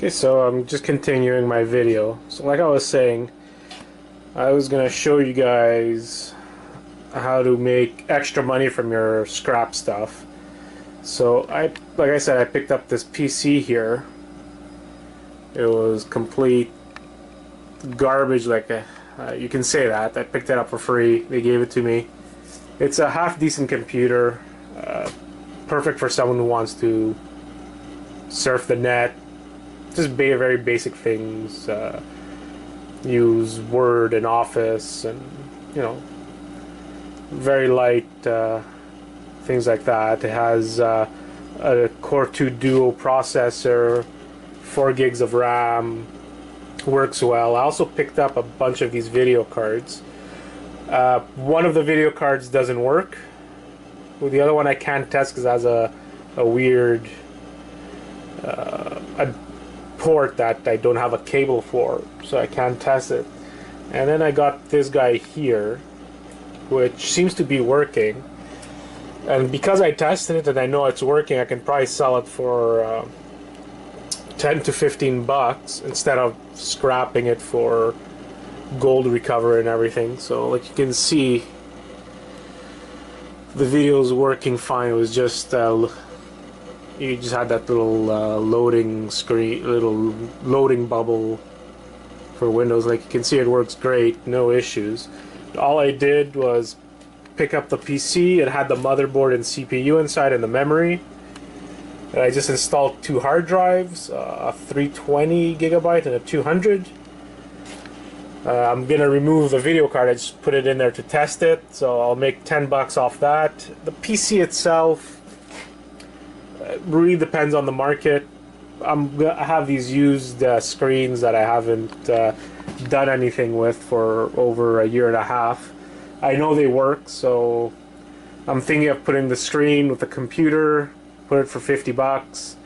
Okay, so I'm just continuing my video. So like I was saying, I was gonna show you guys how to make extra money from your scrap stuff. So like I said, I picked up this PC here. It was complete garbage, you can say that. I picked it up for free. They gave it to me. It's a half decent computer, perfect for someone who wants to surf the net. Just very basic things. Use Word and Office, and very light things like that. It has a Core 2 Duo processor, 4 gigs of RAM. Works well. I also picked up a bunch of these video cards. One of the video cards doesn't work. Well, the other one I can't test because it has a weird a port that I don't have a cable for, so I can't test it. And then I got this guy here, which seems to be working. And because I tested it and I know it's working, I can probably sell it for 10 to 15 bucks instead of scrapping it for gold recovery and everything. So like you can see, the video is working fine. It was just you just had that little loading screen, little loading bubble for Windows. Like you can see, it works great, no issues. All I did was pick up the PC. It had the motherboard and CPU inside and the memory. And I just installed 2 hard drives, a 320 gigabyte and a 200. I'm gonna remove the video card. I just put it in there to test it, so I'll make 10 bucks off that. The PC itself really depends on the market. I have these used screens that I haven't done anything with for over a year and a half. I know they work, so I'm thinking of putting the screen with the computer, put it for 50 bucks,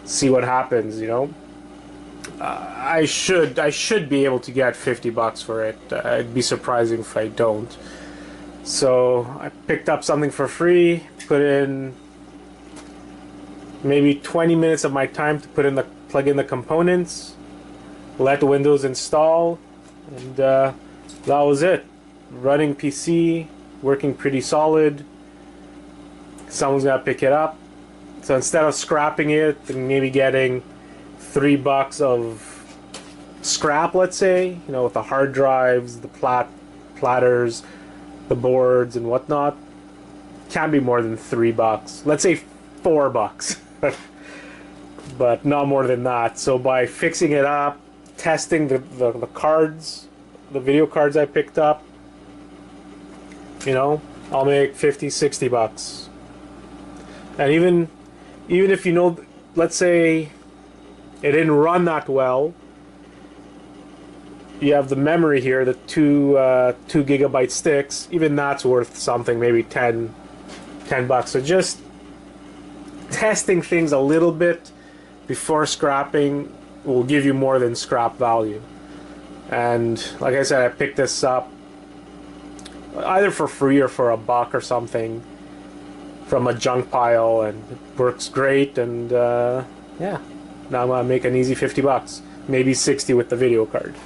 see what happens, I should be able to get 50 bucks for it. It'd be surprising if I don't. So I picked up something for free, put in maybe 20 minutes of my time to plug in the components, let Windows install, and that was it. Running PC, working pretty solid. Someone's gonna pick it up. So instead of scrapping it and maybe getting 3 bucks of scrap, let's say, with the hard drives, the platters, the boards and whatnot, can't be more than 3 bucks. Let's say 4 bucks. But not more than that. So by fixing it up, testing the cards, the video cards I picked up, I'll make 50, 60 bucks. And even if let's say it didn't run that well, you have the memory here, the 2 gigabyte sticks, even that's worth something, maybe 10 bucks. So just testing things a little bit before scrapping will give you more than scrap value. And like I said, I picked this up either for free or for $1 or something from a junk pile, and it works great. And yeah, now I'm gonna make an easy 50 bucks, maybe 60 with the video card.